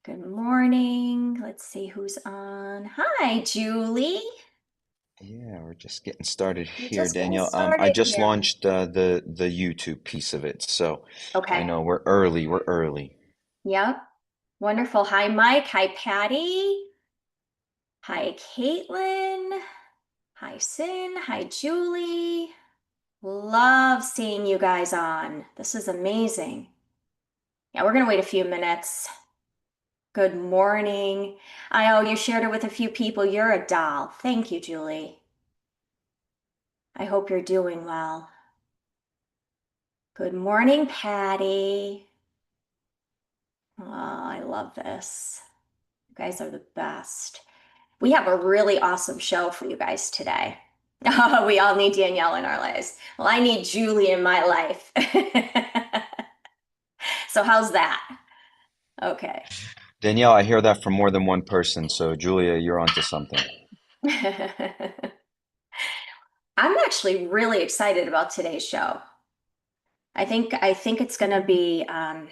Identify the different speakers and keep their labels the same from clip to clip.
Speaker 1: Good morning. Let's see who's on. Hi, Julie.
Speaker 2: Yeah, we're just getting started
Speaker 1: We're
Speaker 2: here,
Speaker 1: just getting
Speaker 2: Danielle. I
Speaker 1: started
Speaker 2: just
Speaker 1: here.
Speaker 2: launched the YouTube piece of it, so I
Speaker 1: Okay.
Speaker 2: know we're early. We're early.
Speaker 1: Yep. Wonderful. Hi, Mike. Hi, Patty. Hi, Caitlin. Hi, Sin. Hi, Julie. Love seeing you guys on. This is amazing. Yeah, we're going to wait a few minutes. Good morning. I know you shared it with a few people. You're a doll. Thank you, Julie. I hope you're doing well. Good morning, Patty. Oh, I love this. You guys are the best. We have a really awesome show for you guys today. We all need Danielle in our lives. Well, I need Julie in my life. So, how's that? Okay.
Speaker 2: Danielle, I hear that from more than one person, so Julia, you're onto something.
Speaker 1: I'm actually really excited about today's show. I think it's going to be a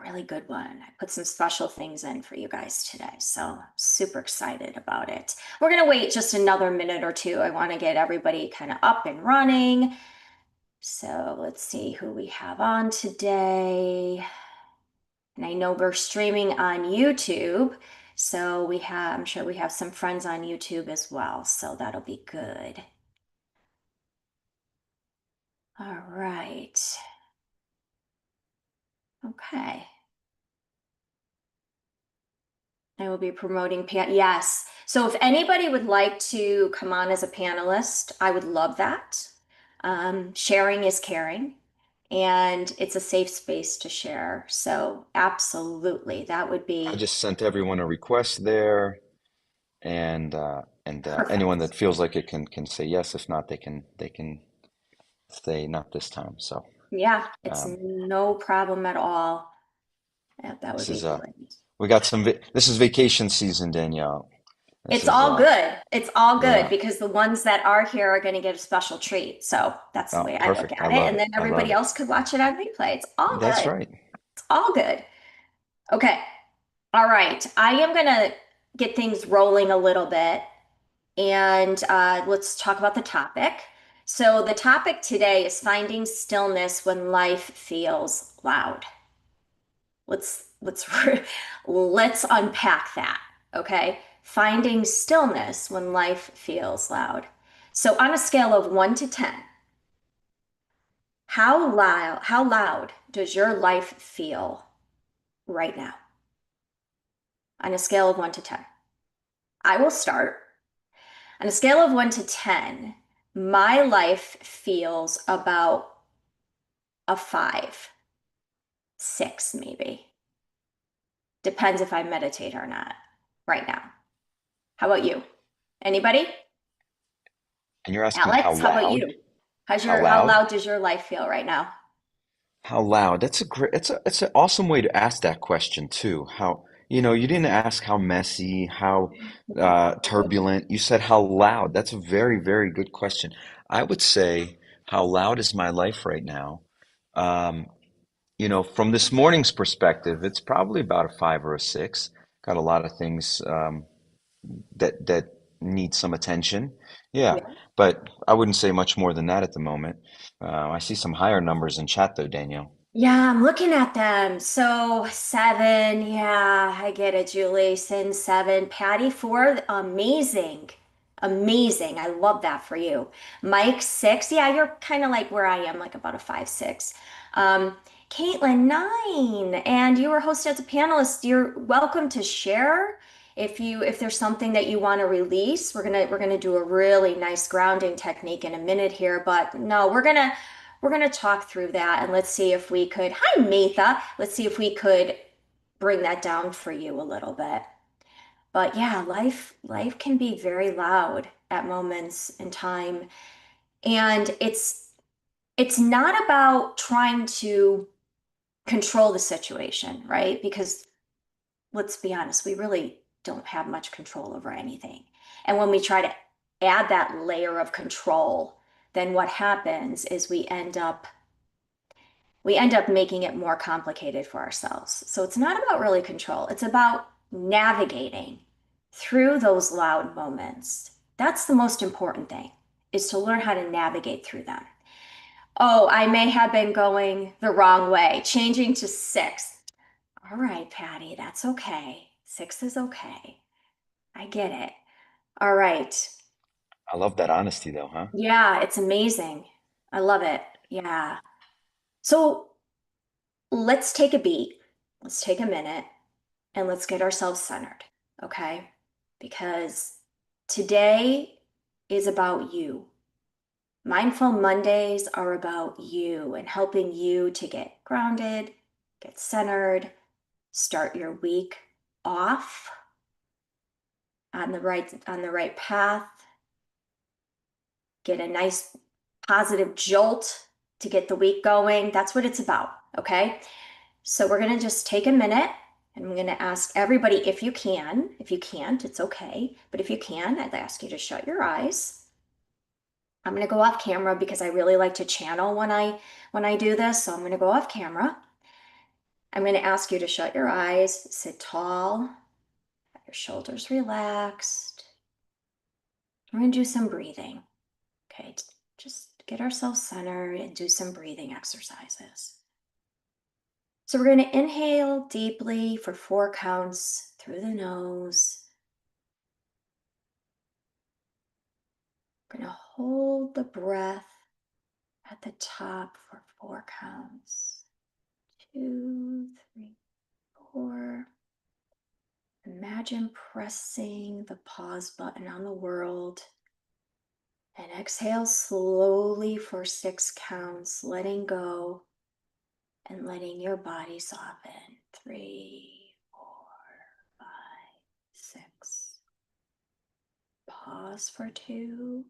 Speaker 1: really good one. I put some special things in for you guys today, so I'm super excited about it. We're going to wait just another minute or two. I want to get everybody kind of up and running. So let's see who we have on today. And I know we're streaming on YouTube, so I'm sure we have some friends on YouTube as well, so that'll be good. All right. Okay. I will be promoting Yes. So if anybody would like to come on as a panelist, I would love that. Sharing is caring, and it's a safe space to share. So absolutely, that would
Speaker 2: I
Speaker 1: be
Speaker 2: just sent everyone a request there, and anyone
Speaker 1: perfect.
Speaker 2: that feels like it can say yes. If not, they can say not this time. So
Speaker 1: Yeah, it's
Speaker 2: um,
Speaker 1: no problem at all. Yeah, that would
Speaker 2: this
Speaker 1: be
Speaker 2: is
Speaker 1: great.
Speaker 2: we got some. This is vacation season, Danielle. This
Speaker 1: It's
Speaker 2: is
Speaker 1: all good. It's all good
Speaker 2: yeah.
Speaker 1: because the ones that are here are going to get a special treat. So that's the
Speaker 2: Oh,
Speaker 1: way I look
Speaker 2: perfect. I
Speaker 1: at it.
Speaker 2: love
Speaker 1: And
Speaker 2: it.
Speaker 1: then
Speaker 2: I love
Speaker 1: everybody
Speaker 2: it.
Speaker 1: else could watch it on replay. It's all
Speaker 2: That's
Speaker 1: good.
Speaker 2: right.
Speaker 1: It's all good. Okay. All right. I am going to get things rolling a little bit and let's talk about the topic. So, the topic today is finding stillness when life feels loud. Let's let's unpack that, okay? Finding stillness when life feels loud. So, on a scale of 1 to 10, how loud does your life feel right now? On a scale of 1 to 10. I will start. On a scale of 1 to 10, my life feels about a 5, 6 maybe. Depends if I meditate or not right now. How about you? Anybody?
Speaker 2: And you're asking how
Speaker 1: Alex, how about
Speaker 2: loud?
Speaker 1: you?
Speaker 2: How
Speaker 1: How
Speaker 2: loud?
Speaker 1: loud does your life feel right now?
Speaker 2: How loud? That's a great, it's an awesome way to ask that question too. You didn't ask how messy, how turbulent. You said how loud. That's a very, very good question. I would say, how loud is my life right now? Um, from this morning's perspective, it's probably about a 5 or a 6. Got a lot of things that need some attention. Yeah,
Speaker 1: Yeah.
Speaker 2: but I wouldn't say much more than that at the moment. I see some higher numbers in chat though, Danielle.
Speaker 1: Yeah, I'm looking at them. So 7, yeah, I get it, Julie. Sin 7, Patty 4, amazing. Amazing. I love that for you. Mike 6, yeah, you're kind of like where I am, like about a 5, 6. Um, Caitlin 9, and you were hosted as a panelist. You're welcome to share if there's something that you want to release. We're gonna do a really nice grounding technique in a minute here, but no, we're gonna talk through that and let's see if we could. Hi, Matha. Let's see if we could bring that down for you a little bit. But yeah, life can be very loud at moments in time, and it's not about trying to control the situation, right? Because let's be honest, we really don't have much control over anything. And when we try to add that layer of control, then what happens is we end up making it more complicated for ourselves. So it's not about really control. It's about navigating through those loud moments. That's the most important thing, is to learn how to navigate through them. Oh, I may have been going the wrong way, changing to six. All right, Patty, that's okay. Six is okay. I get it. All right.
Speaker 2: I love that honesty though, huh?
Speaker 1: Yeah, it's amazing. I love it. Yeah. So let's take a beat. Let's take a minute and let's get ourselves centered, okay? Because today is about you. Mindful Mondays are about you and helping you to get grounded, get centered, start your week off on the right path, get a nice positive jolt to get the week going. That's what it's about, okay? So we're going to just take a minute and I'm going to ask everybody if you can. If you can't, it's okay. But if you can, I'd ask you to shut your eyes. I'm going to go off camera because I really like to channel when I do this. So I'm going to go off camera. I'm going to ask you to shut your eyes, sit tall, have your shoulders relaxed. We're going to do some breathing. Okay, just get ourselves centered and do some breathing exercises. So we're going to inhale deeply for 4 counts through the nose. We're going to hold the breath at the top for 4 counts. 2, 3, 4. Imagine pressing the pause button on the world. And exhale slowly for 6 counts, letting go and letting your body soften. 3, 4, 5, 6. Pause for 2.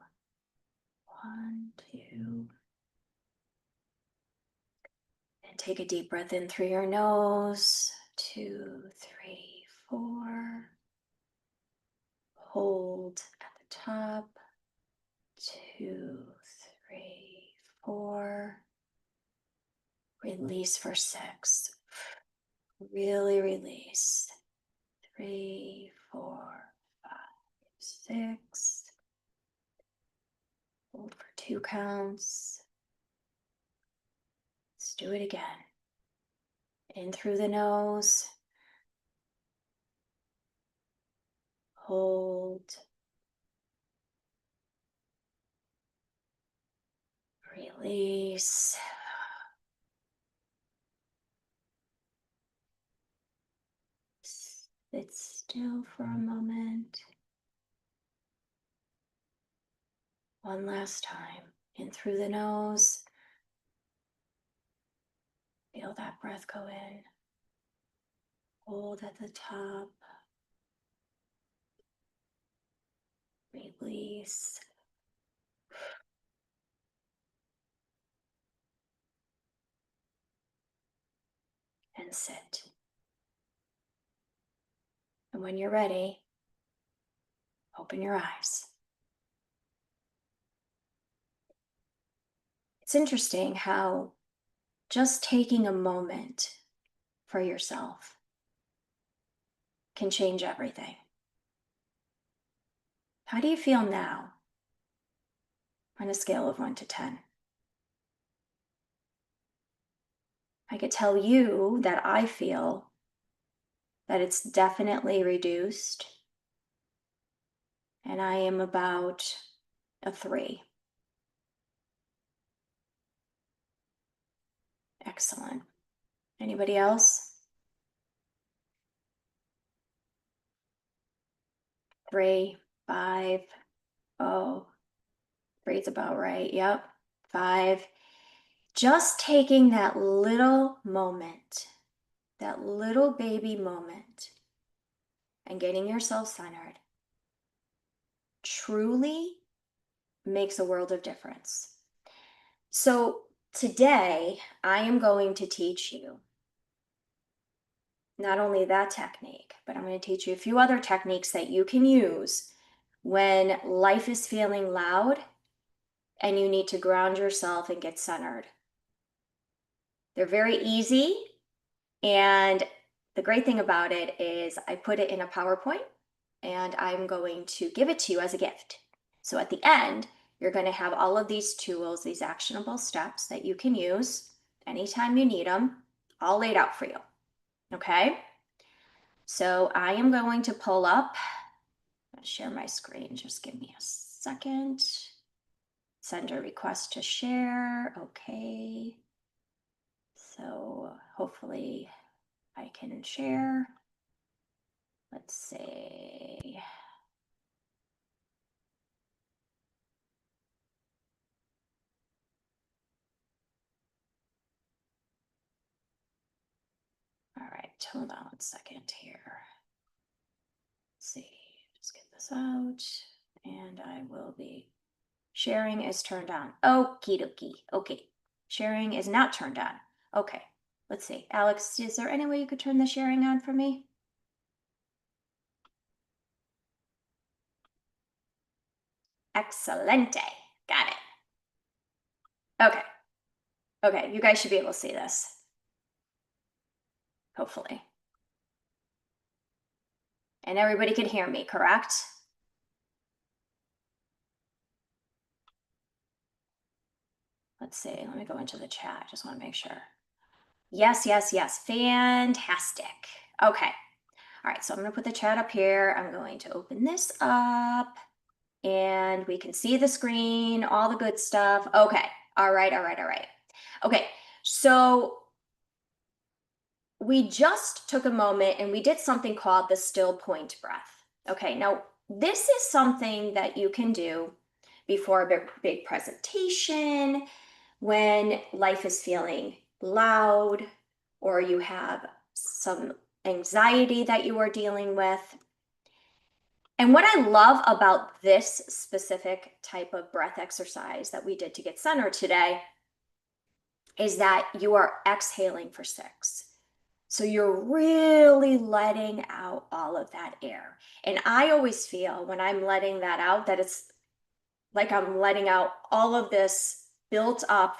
Speaker 1: 1, 2. And take a deep breath in through your nose. 2, 3, 4. Hold at the top. 2, 3, 4. Release for 6. Really release. 3, 4, 5, 6. Hold for 2 counts. Let's do it again. In through the nose. Hold. Release. Sit still for a moment. One last time. In through the nose. Feel that breath go in. Hold at the top. Release. And sit. And when you're ready, open your eyes. It's interesting how just taking a moment for yourself can change everything. How do you feel now on a scale of 1 to 10? I could tell you that I feel that it's definitely reduced, and I am about a 3. Excellent. Anybody else? 3, 5. Oh, 3 is about right. Yep. 5. Just taking that little moment, that little baby moment, and getting yourself centered truly makes a world of difference. So today, I am going to teach you not only that technique, but I'm going to teach you a few other techniques that you can use when life is feeling loud and you need to ground yourself and get centered. They're very easy, and the great thing about it is I put it in a PowerPoint and I'm going to give it to you as a gift. So at the end, you're going to have all of these tools, these actionable steps that you can use anytime you need them, all laid out for you. Okay? So I am going to pull up, I'll share my screen. Just give me a second. Send a request to share. Okay. So hopefully I can share. Let's see. All right, hold on 1 second here. Let's see, just get this out and I will be sharing is turned on. Okie dokie. Okay, sharing is not turned on. Okay, let's see. Alex, is there any way you could turn the sharing on for me? Excelente. Got it. Okay. Okay, you guys should be able to see this. Hopefully. And everybody can hear me, correct? Let's see. Let me go into the chat. I just want to make sure. Yes, yes, yes. Fantastic. Okay. All right, so I'm going to put the chat up here. I'm going to open this up and we can see the screen, all the good stuff. Okay. All right, all right, all right. Okay, so we just took a moment and we did something called the still point breath. Okay, now this is something that you can do before a big presentation, when life is feeling loud, or you have some anxiety that you are dealing with. And what I love about this specific type of breath exercise that we did to get centered today is that you are exhaling for 6. So you're really letting out all of that air. And I always feel when I'm letting that out that it's like I'm letting out all of this built up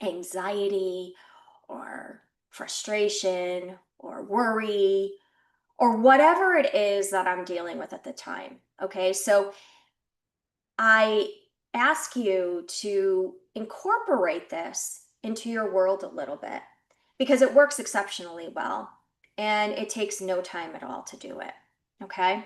Speaker 1: anxiety or frustration or worry or whatever it is that I'm dealing with at the time. Okay, so I ask you to incorporate this into your world a little bit because it works exceptionally well and it takes no time at all to do it. Okay.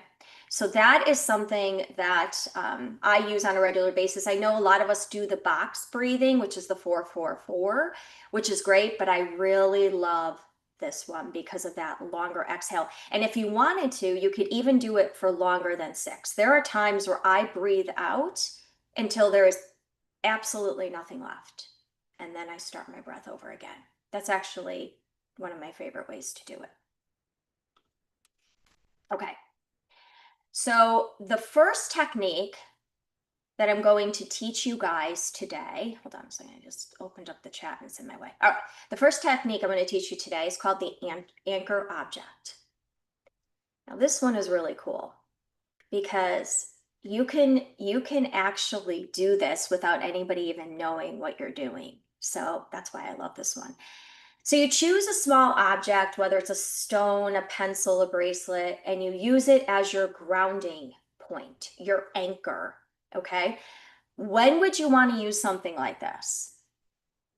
Speaker 1: So that is something that I use on a regular basis. I know a lot of us do the box breathing, which is the 4-4-4, which is great, but I really love this one because of that longer exhale. And if you wanted to, you could even do it for longer than 6. There are times where I breathe out until there is absolutely nothing left. And then I start my breath over again. That's actually one of my favorite ways to do it. Okay. So the first technique that I'm going to teach you guys today, hold on a second, I just opened up the chat and it's in my way. All right, the first technique I'm going to teach you today is called the anchor object. Now this one is really cool because you can actually do this without anybody even knowing what you're doing. So that's why I love this one. So you choose a small object, whether it's a stone, a pencil, a bracelet, and you use it as your grounding point, your anchor, okay? When would you want to use something like this?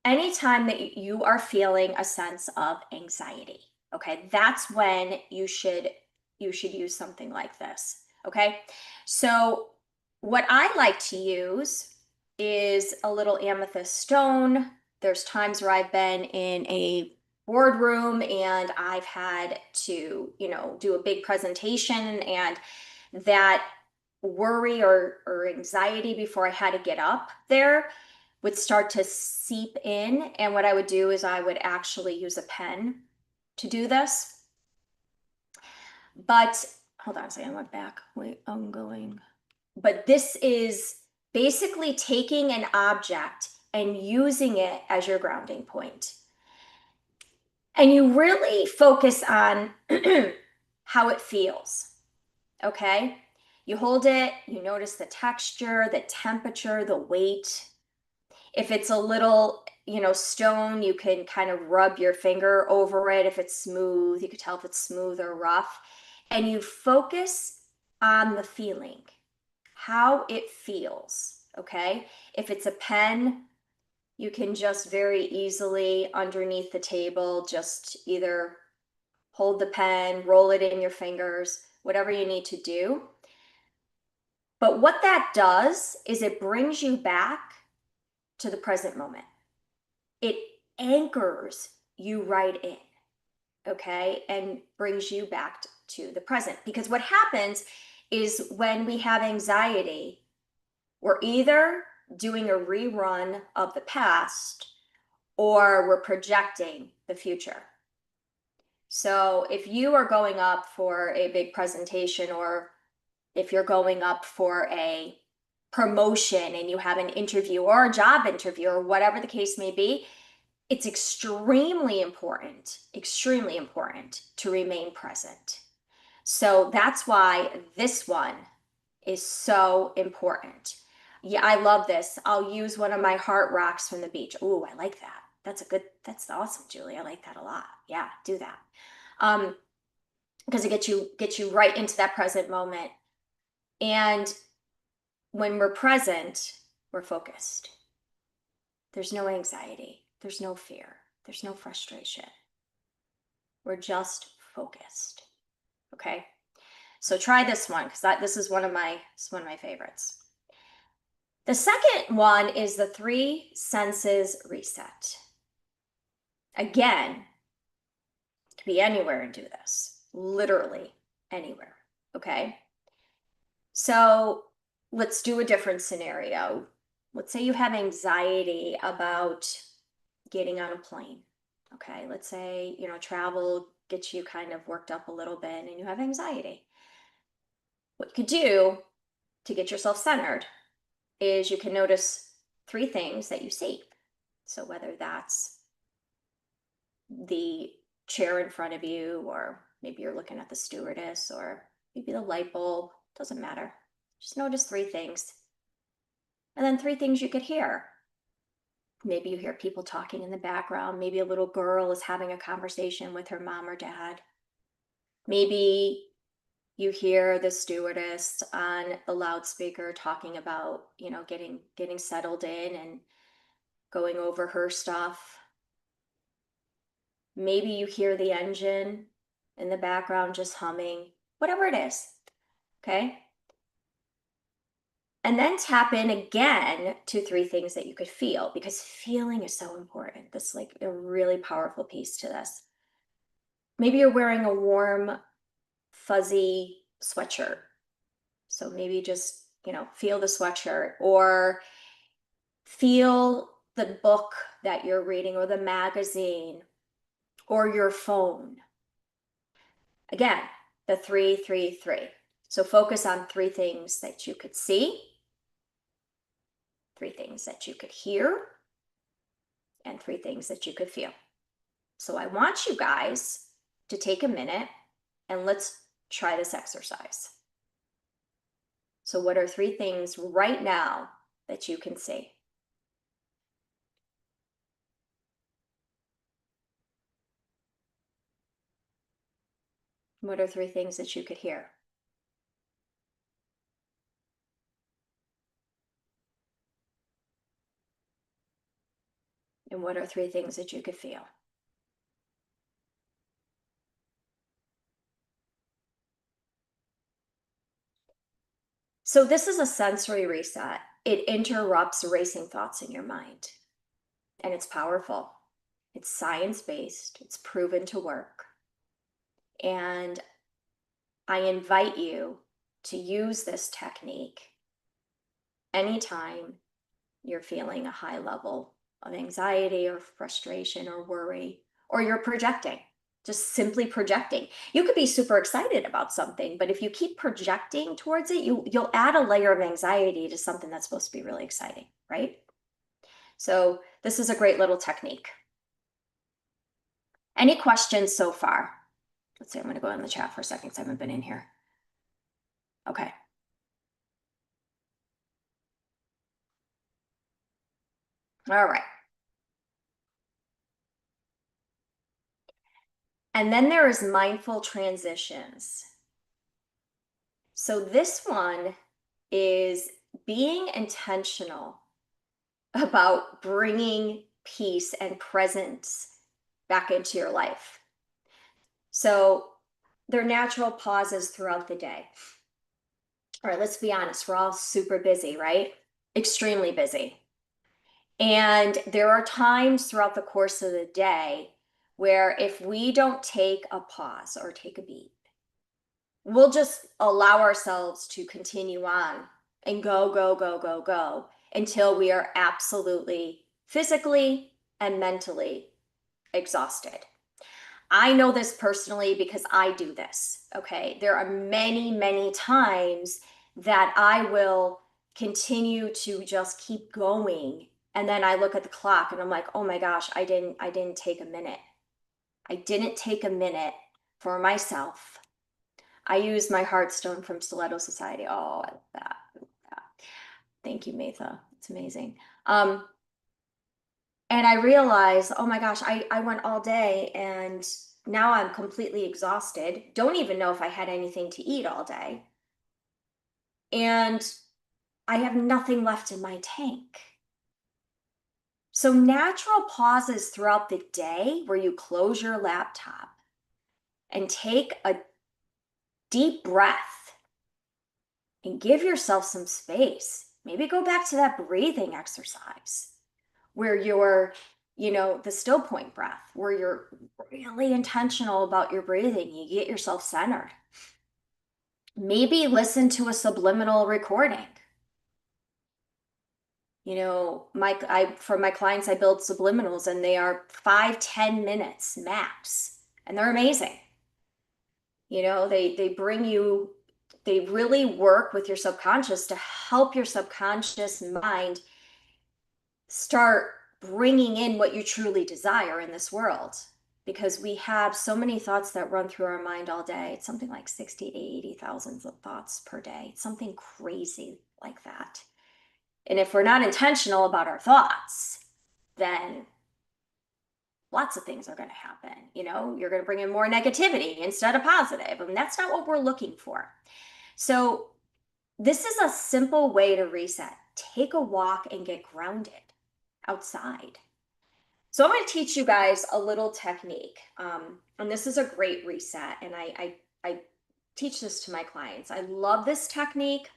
Speaker 1: Anytime that you are feeling a sense of anxiety, okay? That's when you should use something like this, okay? So what I like to use is a little amethyst stone. There's times where I've been in a boardroom and I've had to, do a big presentation, and that worry or anxiety before I had to get up there would start to seep in. And what I would do is I would actually use a pen to do this. But hold on a second, I went back. Wait, I'm going. But this is basically taking an object and using it as your grounding point. And you really focus on how it feels, okay? You hold it, you notice the texture, the temperature, the weight. If it's a little, stone, you can kind of rub your finger over it. If it's smooth, you can tell if it's smooth or rough. And you focus on the feeling, how it feels, okay? If it's a pen, you can just very easily underneath the table, just either hold the pen, roll it in your fingers, whatever you need to do. But what that does is it brings you back to the present moment. It anchors you right in, okay, and brings you back to the present. Because what happens is when we have anxiety, we're either doing a rerun of the past or we're projecting the future. So if you are going up for a big presentation, or if you're going up for a promotion and you have an interview or a job interview or whatever the case may be, it's extremely important to remain present. So that's why this one is so important. Yeah, I love this. I'll use one of my heart rocks from the beach. Ooh, I like that. That's awesome, Julie. I like that a lot. Yeah, do that. Um, because it gets you right into that present moment. And when we're present, we're focused. There's no anxiety, there's no fear, there's no frustration. We're just focused. Okay? So try this one because this is one of my favorites. The second one is the three senses reset. Again, you can be anywhere and do this. Literally anywhere. Okay? So let's do a different scenario. Let's say you have anxiety about getting on a plane. Okay, let's say, travel gets you kind of worked up a little bit and you have anxiety. What you could do to get yourself centered is you can notice three things that you see. So whether that's the chair in front of you, or maybe you're looking at the stewardess, or maybe the light bulb, doesn't matter. Just notice three things. And then three things you could hear. Maybe you hear people talking in the background. Maybe a little girl is having a conversation with her mom or dad. Maybe you hear the stewardess on the loudspeaker talking about, getting settled in and going over her stuff. Maybe you hear the engine in the background just humming, whatever it is. Okay. And then tap in again to three things that you could feel, because feeling is so important. That's like a really powerful piece to this. Maybe you're wearing a warm, fuzzy sweatshirt. So maybe just, feel the sweatshirt, or feel the book that you're reading, or the magazine, or your phone. Again, the 3-3-3. So focus on three things that you could see, three things that you could hear, and three things that you could feel. So I want you guys to take a minute and let's try this exercise. So what are three things right now that you can see? What are three things that you could hear? And what are three things that you could feel? So this is a sensory reset. It interrupts racing thoughts in your mind. And it's powerful. It's science-based. It's proven to work. And I invite you to use this technique anytime you're feeling a high level of anxiety or frustration or worry, or you're projecting, just simply projecting. You could be super excited about something, but if you keep projecting towards it, you'll add a layer of anxiety to something that's supposed to be really exciting, right? So this is a great little technique. Any questions so far? Let's see, I'm going to go in the chat for a second because I haven't been in here. Okay. All right. And then there is mindful transitions. So this one is being intentional about bringing peace and presence back into your life. So they're natural pauses throughout the day. All right, let's be honest, we're all super busy, right? Extremely busy. And there are times throughout the course of the day where if we don't take a pause or take a beat, we'll just allow ourselves to continue on and go, go, go, go, go until we are absolutely physically and mentally exhausted. I know this personally because I do this. Okay. There are many, many times that I will continue to just keep going. And then I look at the clock and I'm like, oh my gosh, I didn't take a minute. I didn't take a minute for myself. I used my Heartstone from Stiletto Society. Oh, I love that. Thank you, Matha. It's amazing. Um, and I realized, oh my gosh, I went all day and now I'm completely exhausted. Don't even know if I had anything to eat all day. And I have nothing left in my tank. So, natural pauses throughout the day where you close your laptop and take a deep breath and give yourself some space. Maybe go back to that breathing exercise where you're, the still point breath, where you're really intentional about your breathing. You get yourself centered. Maybe listen to a subliminal recording. For my clients, I build subliminals and they are 5-10 minutes max, and they're amazing. They bring you, they really work with your subconscious to help your subconscious mind start bringing in what you truly desire in this world, because we have so many thoughts that run through our mind all day. It's something like 60 to 80,000 thoughts per day. It's something crazy like that. And if we're not intentional about our thoughts, then lots of things are going to happen. You're going to bring in more negativity instead of positive, and that's not what we're looking for. So this is a simple way to reset. Take a walk and get grounded outside. So I'm going to teach you guys a little technique. And this is a great reset. And I teach this to my clients. I love this technique.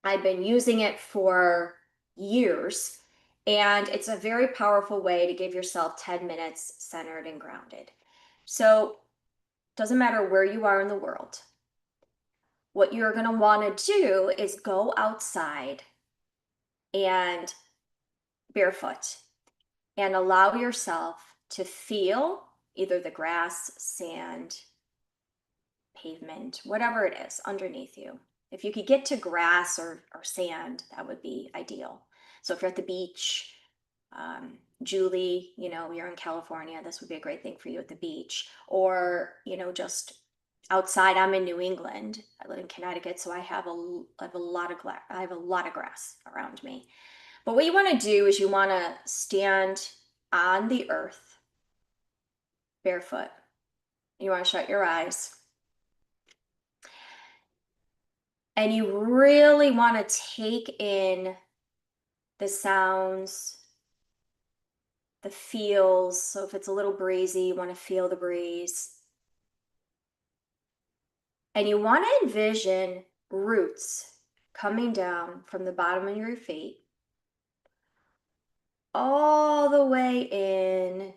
Speaker 1: I've been using it for years. And it's a very powerful way to give yourself 10 minutes centered and grounded. So it doesn't matter where you are in the world. What you're going to want to do is go outside and barefoot and allow yourself to feel either the grass, sand, pavement, whatever it is underneath you. If you could get to grass or sand, that would be ideal. So if you're at the beach, Julie, you're in California, this would be a great thing for you at the beach. Or, just outside. I'm in New England. I live in Connecticut, so I have a lot of grass around me. But what you want to do is you want to stand on the earth barefoot. You want to shut your eyes. And you really want to take in the sounds, the feels. So if it's a little breezy, you want to feel the breeze. And you want to envision roots coming down from the bottom of your feet all the way in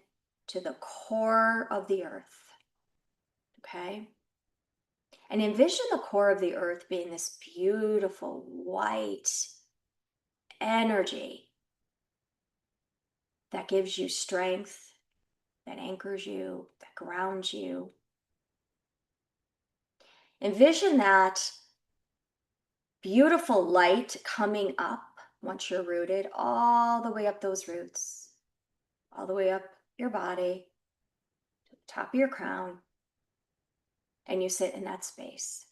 Speaker 1: to the core of the earth. Okay? And envision the core of the earth being this beautiful white energy that gives you strength, that anchors you, that grounds you. Envision that beautiful light coming up once you're rooted, all the way up those roots, all the way up your body, to the top of your crown, and you sit in that space.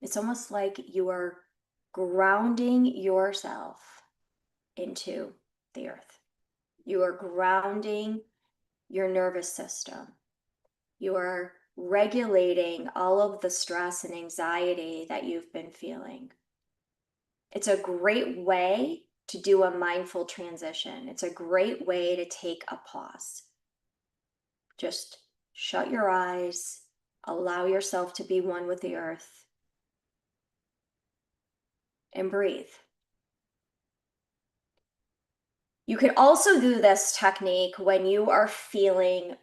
Speaker 1: It's almost like you are grounding yourself into the earth. You are grounding your nervous system. You are regulating all of the stress and anxiety that you've been feeling. It's a great way to do a mindful transition. It's a great way to take a pause. Just shut your eyes, allow yourself to be one with the earth, and breathe. You could also do this technique when you are feeling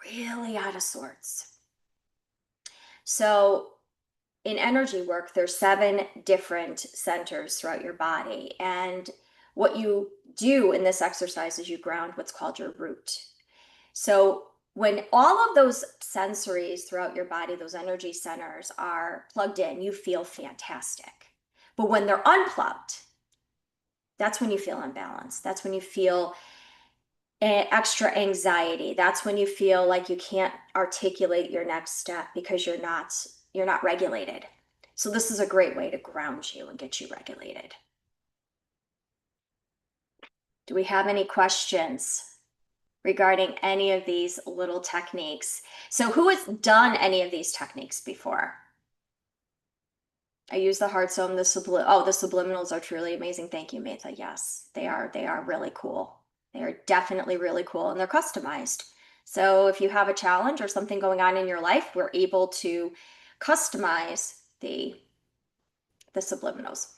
Speaker 1: really out of sorts. So in energy work, there's 7 different centers throughout your body. And what you do in this exercise is you ground what's called your root. So when all of those sensories throughout your body, those energy centers are plugged in, you feel fantastic. But when they're unplugged, that's when you feel imbalanced. That's when you feel extra anxiety. That's when you feel like you can't articulate your next step because you're not regulated. So this is a great way to ground you and get you regulated. Do we have any questions regarding any of these little techniques? So who has done any of these techniques before? I use the heart zone, the subliminals are truly amazing. Thank you, Metha. Yes, they are really cool. They are definitely really cool and they're customized. So if you have a challenge or something going on in your life, we're able to customize the subliminals.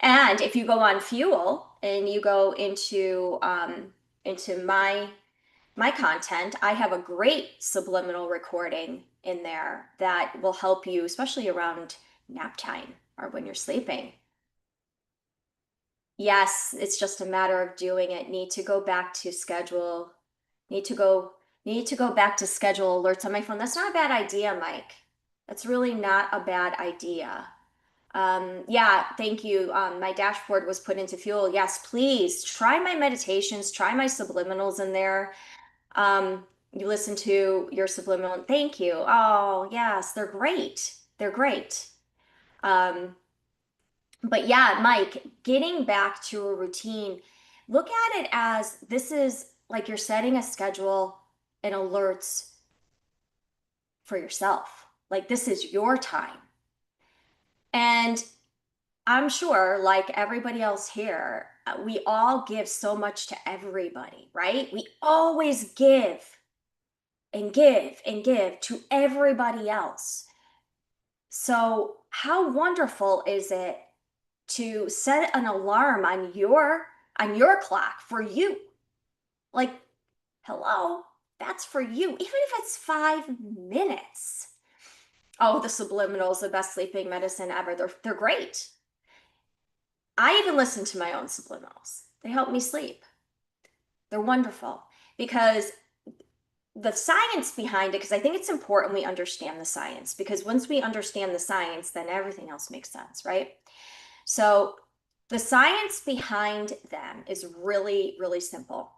Speaker 1: And if you go on Fuel and you go into my content, I have a great subliminal recording in there that will help you, especially around nap time or when you're sleeping. Yes, it's just a matter of doing it. Need to go back to schedule. Need to go back to schedule alerts on my phone. That's not a bad idea, Mike. That's really not a bad idea. Yeah, thank you. My dashboard was put into Fuel. Yes, please try my meditations, try my subliminals in there. You listen to your subliminal. Thank you. Oh, yes, they're great. They're great. Um, but yeah, Mike, getting back to a routine, look at it as this is like you're setting a schedule and alerts for yourself. Like this is your time. And I'm sure, like everybody else here, we all give so much to everybody, right? We always give and give and give to everybody else. So, how wonderful is it to set an alarm on your clock for you? Like, hello, that's for you, even if it's 5 minutes. Oh, the subliminals, the best sleeping medicine ever. They're great. I even listen to my own subliminals. They help me sleep. They're wonderful because the science behind it, because I think it's important we understand the science, because once we understand the science, then everything else makes sense, right? So the science behind them is really, really simple.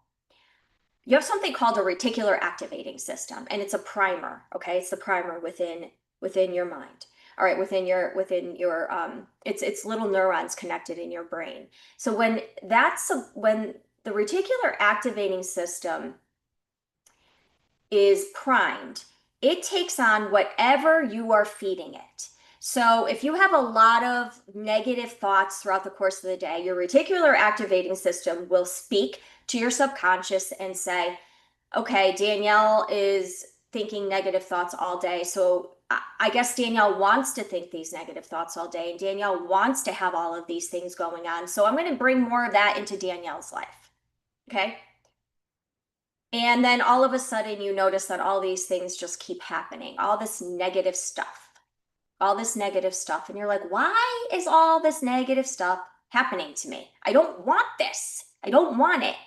Speaker 1: You have something called a reticular activating system, and it's a primer, okay? It's the primer within your mind. All right, within your it's little neurons connected in your brain. So when the reticular activating system is primed, it takes on whatever you are feeding it. So if you have a lot of negative thoughts throughout the course of the day, your reticular activating system will speak to your subconscious and say, okay, Danielle is thinking negative thoughts all day. So I guess Danielle wants to think these negative thoughts all day, and Danielle wants to have all of these things going on. So I'm going to bring more of that into Danielle's life. Okay. And then all of a sudden, you notice that all these things just keep happening, all this negative stuff, all this negative stuff. And you're like, why is all this negative stuff happening to me? I don't want this. I don't want it.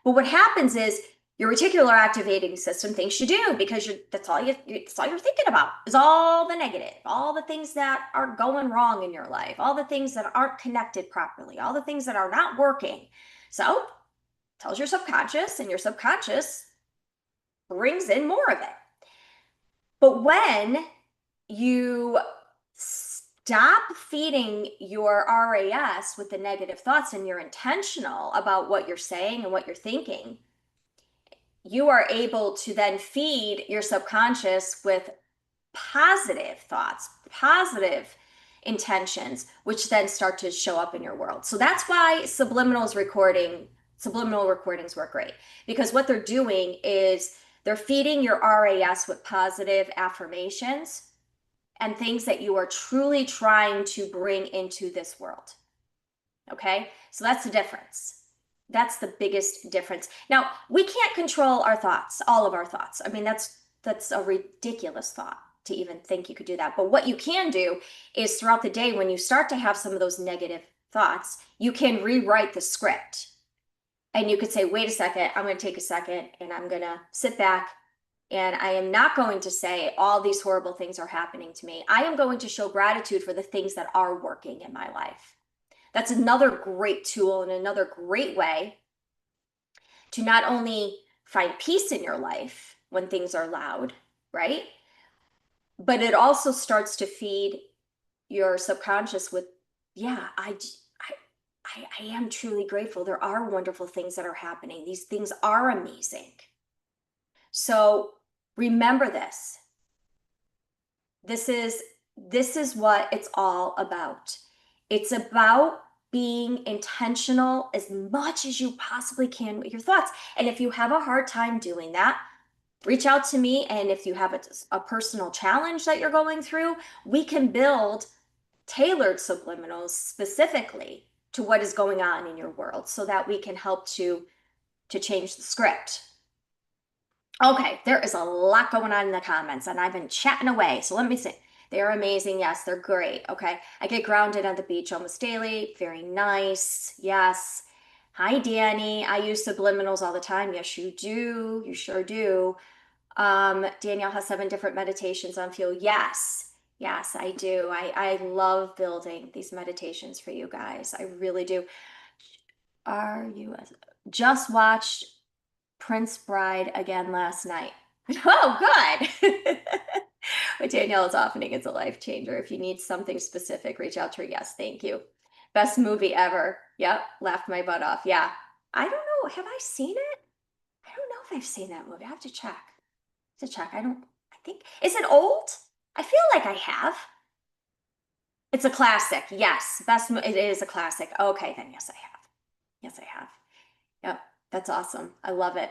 Speaker 1: But what happens is your reticular activating system thinks you do because that's all you're thinking about is all the negative, all the things that are going wrong in your life, all the things that aren't connected properly, all the things that are not working. So tells your subconscious, and your subconscious brings in more of it. But when you stop feeding your RAS with the negative thoughts and you're intentional about what you're saying and what you're thinking, you are able to then feed your subconscious with positive thoughts, positive intentions, which then start to show up in your world. So that's why subliminal recordings work great, because what they're doing is they're feeding your RAS with positive affirmations and things that you are truly trying to bring into this world. Okay? So that's the difference. That's the biggest difference. Now, we can't control our thoughts, all of our thoughts. I mean, that's a ridiculous thought to even think you could do that. But what you can do is throughout the day, when you start to have some of those negative thoughts, you can rewrite the script. And you could say, wait a second, I'm going to take a second and I'm going to sit back and I am not going to say all these horrible things are happening to me. I am going to show gratitude for the things that are working in my life. That's another great tool and another great way to not only find peace in your life when things are loud, right? But it also starts to feed your subconscious with, yeah, I am truly grateful. There are wonderful things that are happening. These things are amazing. So remember this. This is what it's all about. It's about being intentional as much as you possibly can with your thoughts. And if you have a hard time doing that, reach out to me. And if you have a personal challenge that you're going through, we can build tailored subliminals specifically to what is going on in your world so that we can help to change the script. Okay, there is a lot going on in the comments, and I've been chatting away. So let me see. They're amazing. Yes, they're great. Okay. I get grounded on the beach almost daily. Very nice. Yes. Hi, Danny. I use subliminals all the time. Yes, you do. You sure do. Danielle has 7 different meditations on fuel. Yes. Yes, I do. I love building these meditations for you guys. I really do. Are you just watched Prince Bride again last night? Oh, good. But Danielle is often it's a life changer. If you need something specific, reach out to her. Yes, thank you. Best movie ever. Yep, laughed my butt off. Yeah. I don't know. Have I seen it? I don't know if I've seen that movie. I have to check. I don't, I think, is it old? I feel like I have. It's a classic. Yes. It is a classic. Okay, then yes, I have. Yes, I have. Yep. That's awesome. I love it.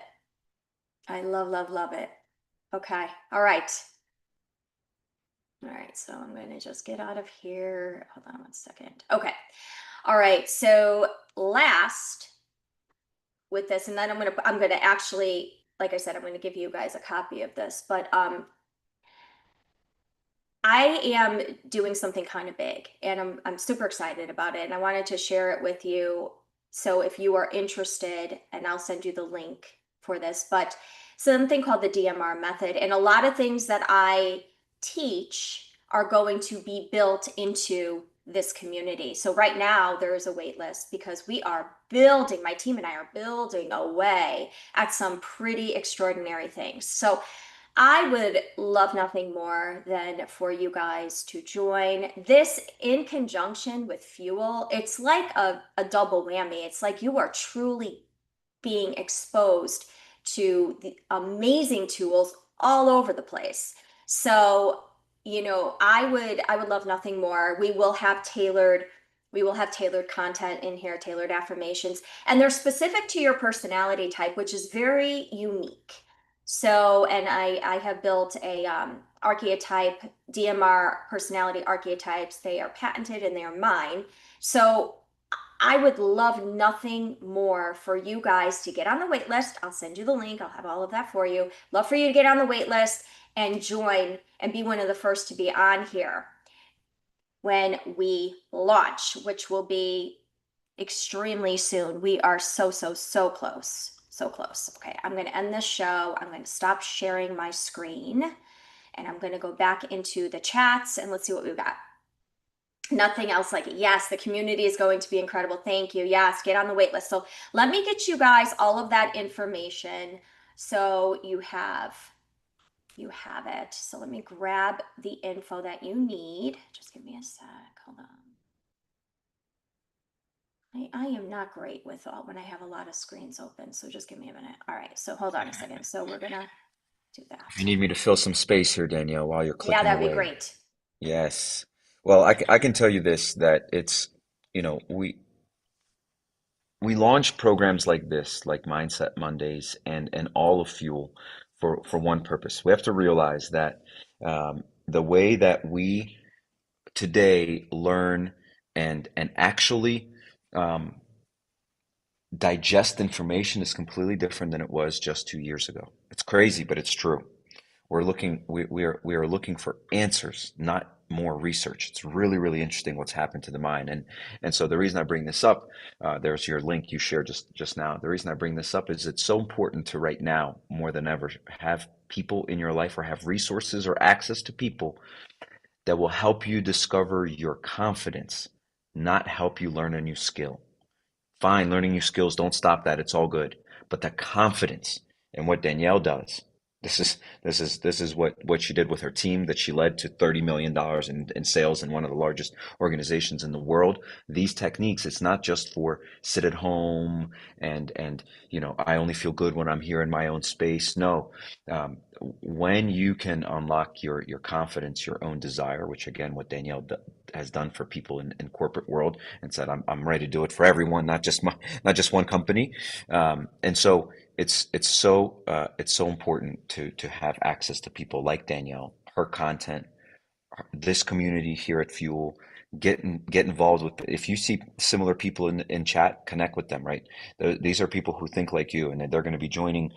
Speaker 1: I love, love, love it. Okay. All right. All right. So I'm going to just get out of here. Hold on 1 second. Okay. All right. So last with this, and then I'm going to actually, like I said, I'm going to give you guys a copy of this, but I am doing something kind of big and I'm super excited about it and I wanted to share it with you. So if you are interested, and I'll send you the link for this, but something called the DMR method, and a lot of things that I teach are going to be built into this community. So right now there is a wait list because we are building, my team and I are building away at some pretty extraordinary things. So I would love nothing more than for you guys to join this in conjunction with fuel. It's like a double whammy. It's like you are truly being exposed to the amazing tools all over the place. So, I would love nothing more. We will have tailored content in here, tailored affirmations, and they're specific to your personality type, which is very unique. So, and I have built a archetype, DMR personality archetypes. They are patented and they are mine. So I would love nothing more for you guys to get on the wait list. I'll send you the link. I'll have all of that for you. Love for you to get on the wait list and join and be one of the first to be on here when we launch, which will be extremely soon. We are so, so, so close. So close. Okay, I'm going to end this show. I'm going to stop sharing my screen and I'm going to go back into the chats and let's see what we've got. Nothing else like it. Yes, the community is going to be incredible. Thank you. Yes, get on the wait list. So let me get you guys all of that information so you have You have it. So let me grab the info that you need. Just give me a sec. Hold on. I am not great with all when I have a lot of screens open. So just give me a minute. All right. So hold on a second. So we're gonna do
Speaker 2: If you
Speaker 1: that.
Speaker 2: need me to fill some space here, Danielle, while you're
Speaker 1: Yeah,
Speaker 2: clicking
Speaker 1: that'd be
Speaker 2: away.
Speaker 1: great.
Speaker 2: Yes. Well, I can tell you this, that it's, you know, we launch programs like this, like Mindset Mondays and all of Fuel for one purpose. We have to realize that the way that we today learn and actually um, digest information is completely different than it was just 2 years ago. It's crazy, but it's true. We are looking for answers, not more research. It's really, really interesting what's happened to the mind. And so the reason I bring this up, there's your link you shared just now. The reason I bring this up is it's so important to right now, more than ever, have people in your life or have resources or access to people that will help you discover your confidence, not help you learn a new skill. Fine, learning new skills, don't stop that. It's all good. But the confidence in what Danielle does, this is what she did with her team that she led to $30 million in sales in one of the largest organizations in the world. These techniques, it's not just for sit at home and I only feel good when I'm here in my own space. No, when you can unlock your confidence, your own desire, which again, what Danielle has done for people in corporate world, and said, I'm ready to do it for everyone, not just one company. And so it's so important to have access to people like Danielle, her content, this community here at Fuel. Get involved with. If you see similar people in chat, connect with them. Right, these are people who think like you, and they're going to be joining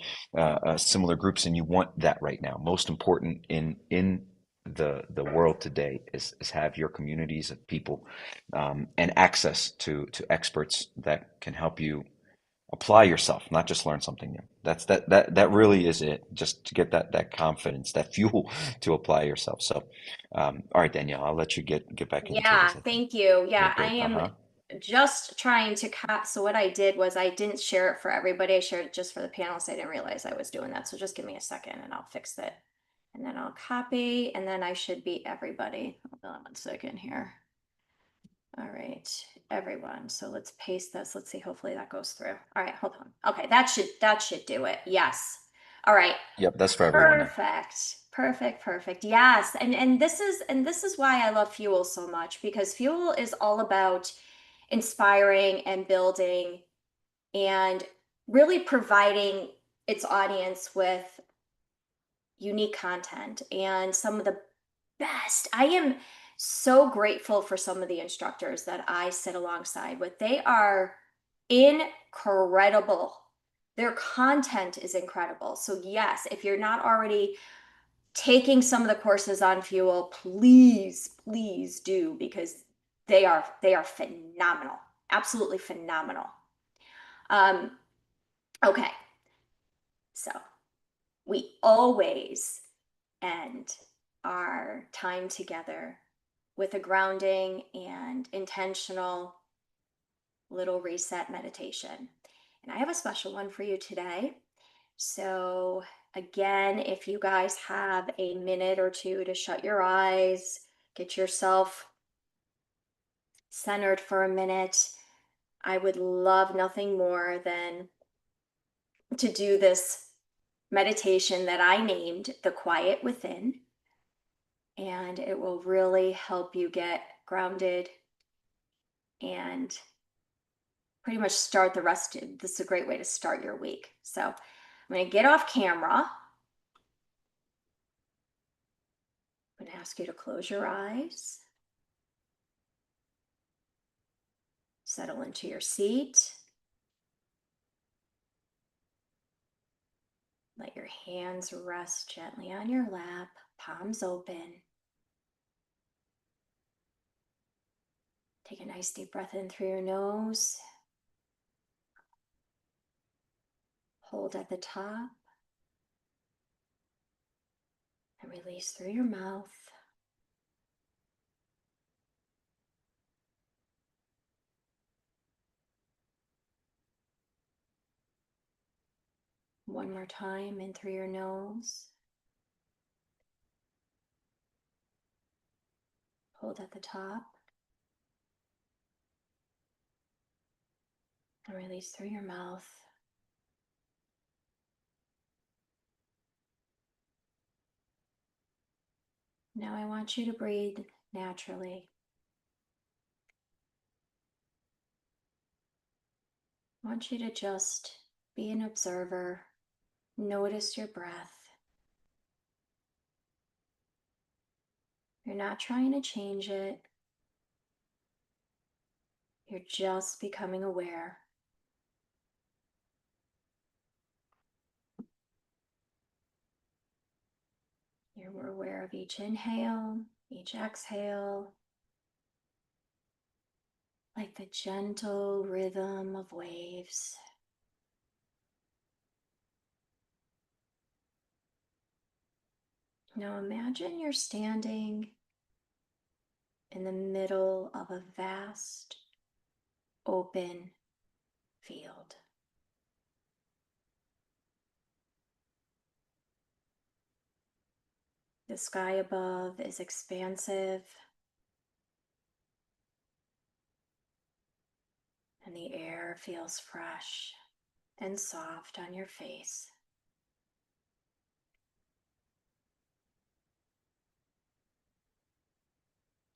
Speaker 2: similar groups, and you want that right now. Most important in the world today is have your communities of people and access to experts that can help you apply yourself, not just learn something new. That really is it. Just to get that confidence, that fuel to apply yourself. So, all right, Danielle, I'll let you get back into
Speaker 1: Yeah,
Speaker 2: this. I think
Speaker 1: thank you.
Speaker 2: you're
Speaker 1: Yeah, I
Speaker 2: good.
Speaker 1: am
Speaker 2: Uh-huh.
Speaker 1: just trying to so what I did was I didn't share it for everybody. I shared it just for the panelists. I didn't realize I was doing that. So just give me a second and I'll fix it. And then I'll copy and then I should be everybody. Hold on one second here. All right, everyone. So let's paste this. Let's see. Hopefully that goes through. All right, hold on. Okay, that should do it. Yes. All right.
Speaker 2: Yep, that's for everyone now.
Speaker 1: Perfect. Perfect, perfect. Yes. And this is why I love Fuel so much because Fuel is all about inspiring and building and really providing its audience with unique content and some of the best. I am so grateful for some of the instructors that I sit alongside with. They are incredible. Their content is incredible. So, yes, if you're not already taking some of the courses on Fuel, please, please do because they are phenomenal. Absolutely phenomenal. Um, okay, so we always end our time together with a grounding and intentional little reset meditation. And I have a special one for you today. So, again, if you guys have a minute or two to shut your eyes, get yourself centered for a minute, I would love nothing more than to do this meditation that I named The Quiet Within. And it will really help you get grounded and pretty much start the rest of this is a great way to start your week. So I'm going to get off camera. I'm going to ask you to close your eyes, settle into your seat, let your hands rest gently on your lap, palms open. Take a nice deep breath in through your nose, hold at the top, and release through your mouth. One more time in through your nose. Hold at the top and release through your mouth. Now I want you to breathe naturally. I want you to just be an observer. Notice your breath. You're not trying to change it. You're just becoming aware. You're aware of each inhale, each exhale, like the gentle rhythm of waves. Now imagine you're standing in the middle of a vast, open field. The sky above is expansive, and the air feels fresh and soft on your face.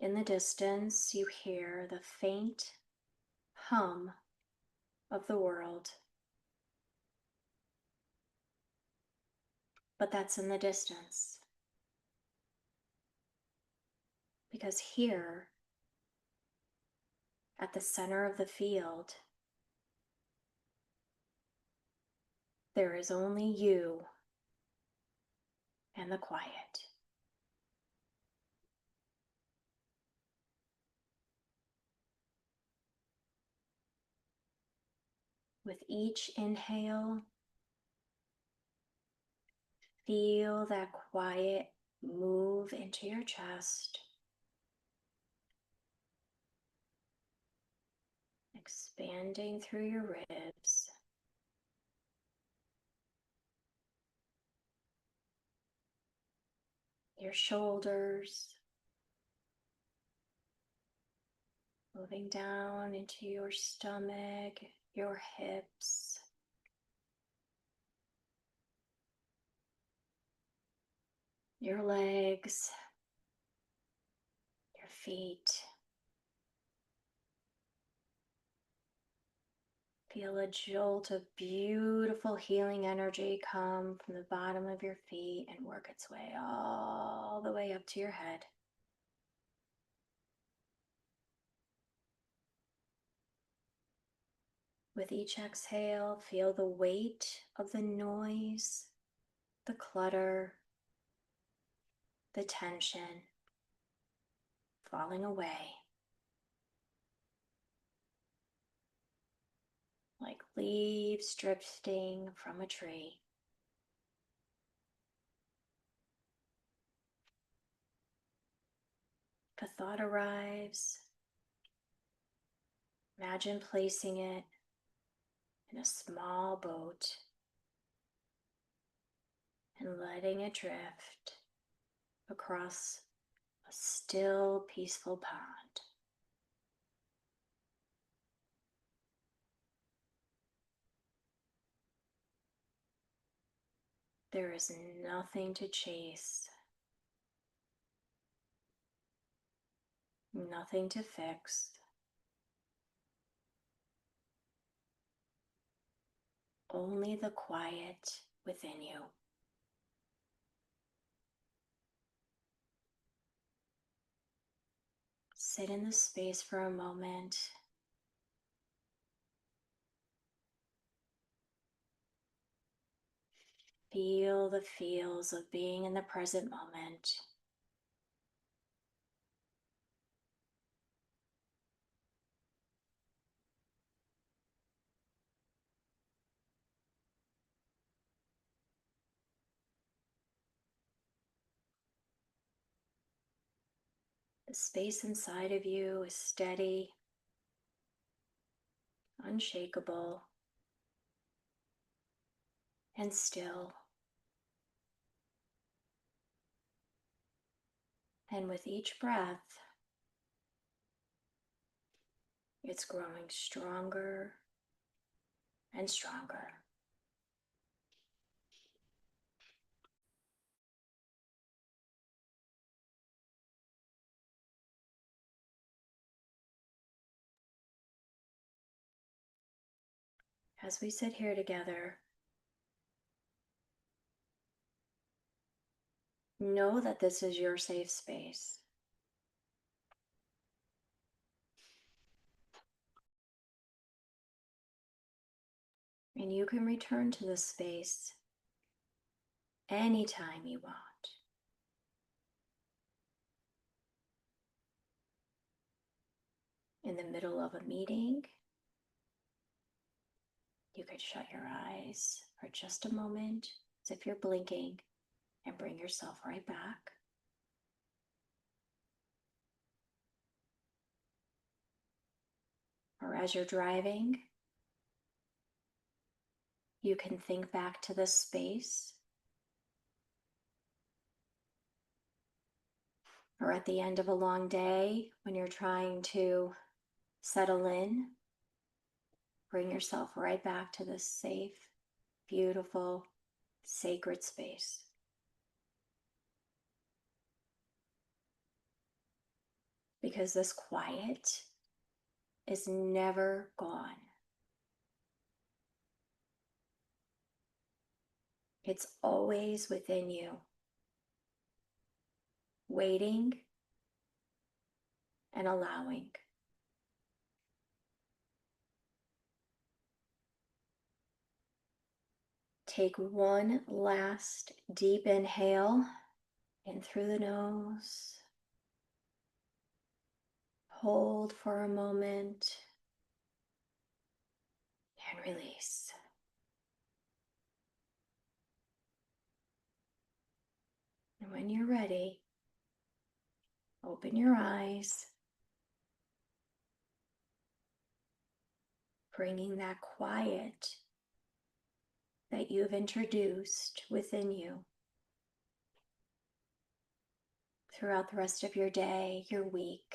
Speaker 1: In the distance, you hear the faint hum of the world, but that's in the distance. Because here, at the center of the field, there is only you and the quiet. With each inhale, feel that quiet move into your chest, expanding through your ribs, your shoulders, moving down into your stomach, your hips, your legs, your feet. Feel a jolt of beautiful healing energy come from the bottom of your feet and work its way all the way up to your head. With each exhale, feel the weight of the noise, the clutter, the tension falling away. Like leaves drifting from a tree. If a thought arrives, imagine placing it in a small boat and letting it drift across a still, peaceful pond. There is nothing to chase, nothing to fix, only the quiet within you. Sit in the space for a moment. Feel the feels of being in the present moment. The space inside of you is steady, unshakable, and still. And with each breath, It's growing stronger and stronger. As we sit here together, know that this is your safe space. And you can return to this space anytime you want. In the middle of a meeting, you could shut your eyes for just a moment, as if you're blinking, and bring yourself right back. Or as you're driving, you can think back to this space. Or at the end of a long day, when you're trying to settle in, bring yourself right back to this safe, beautiful, sacred space. Because this quiet is never gone. It's always within you, waiting and allowing. Take one last deep inhale in through the nose. Hold for a moment and release. And when you're ready, open your eyes, bringing that quiet that you've introduced within you throughout the rest of your day, your week,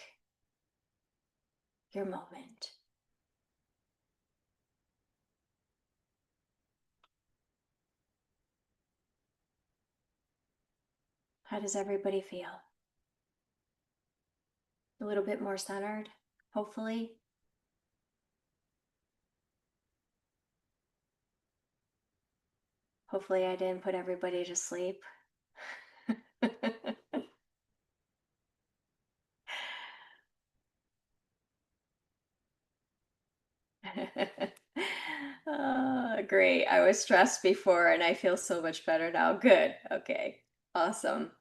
Speaker 1: your moment. How does everybody feel? A little bit more centered, hopefully. Hopefully I didn't put everybody to sleep. Great. I was stressed before and I feel so much better now. Good. Okay. Awesome.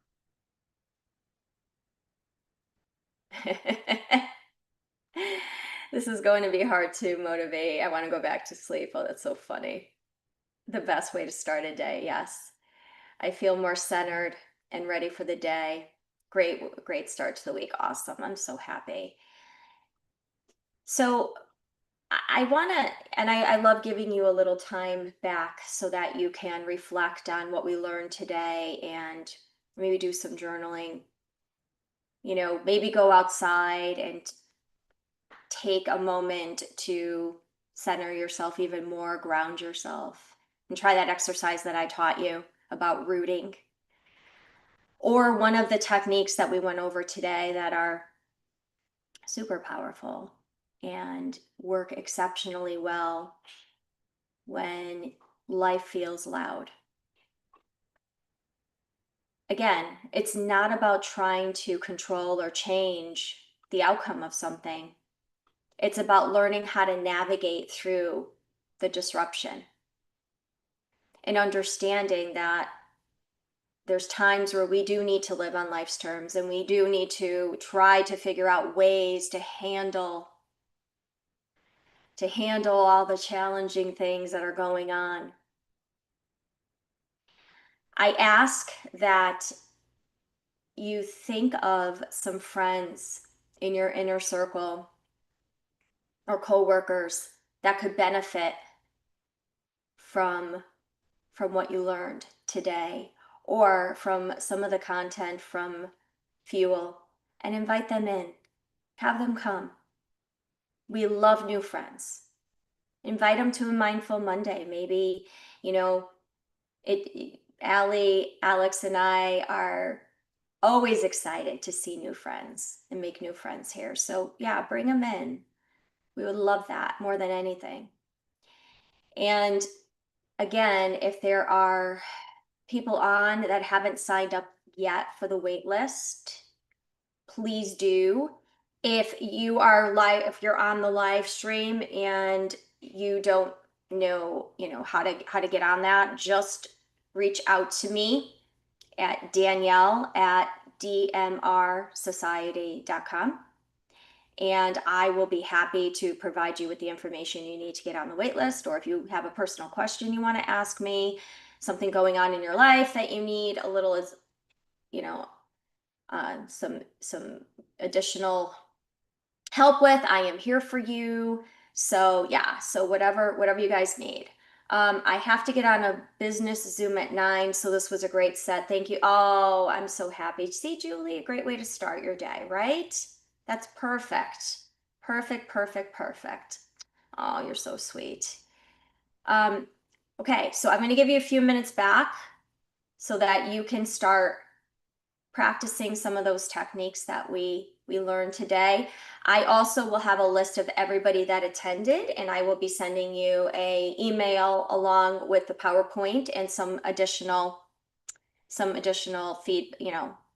Speaker 1: This is going to be hard to motivate. I want to go back to sleep. Oh, that's so funny. The best way to start a day. Yes. I feel more centered and ready for the day. Great start to the week. Awesome. I'm so happy. So I want to, and I love giving you a little time back so that you can reflect on what we learned today and maybe do some journaling. Maybe go outside and take a moment to center yourself even more, ground yourself, and try that exercise that I taught you about rooting. Or one of the techniques that we went over today that are super powerful and work exceptionally well when life feels loud. Again, it's not about trying to control or change the outcome of something. It's about learning how to navigate through the disruption and understanding that there's times where we do need to live on life's terms and we do need to try to figure out ways to handle all the challenging things that are going on. I ask that you think of some friends in your inner circle or coworkers that could benefit from what you learned today or from some of the content from Fuel, and invite them in. Have them come. We love new friends. Invite them to a Mindful Monday. Maybe, you know, Allie, Alex, and I are always excited to see new friends and make new friends here. So, yeah, bring them in. We would love that more than anything. And again, if there are people on that haven't signed up yet for the wait list, please do. If you're on the live stream and you don't know, how to get on that, just reach out to me at Danielle at dmrsociety.com. And I will be happy to provide you with the information you need to get on the wait list. Or if you have a personal question you want to ask me, something going on in your life that you need a little, you know, some additional help with, I am here for you. So yeah, so whatever you guys need. I have to get on a business Zoom at 9, so this was a great set. Thank you. Oh, I'm so happy. See, Julie, a great way to start your day, right? That's perfect. Perfect, perfect, perfect. Oh, you're so sweet. Um, okay, so I'm going to give you a few minutes back so that you can start practicing some of those techniques that we learned today. I also will have a list of everybody that attended, and I will be sending you a email along with the PowerPoint and some additional feed,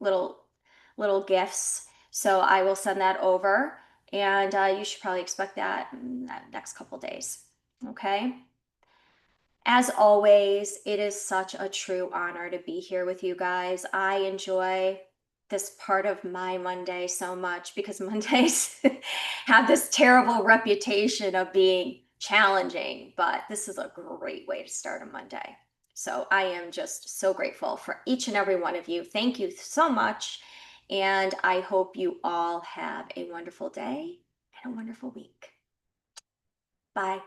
Speaker 1: little gifts. So I will send that over, and you should probably expect that in the next couple days. Okay. As always, it is such a true honor to be here with you guys. I enjoy this part of my Monday so much because Mondays have this terrible reputation of being challenging, but this is a great way to start a Monday. So I am just so grateful for each and every one of you. Thank you so much. And I hope you all have a wonderful day and a wonderful week. Bye.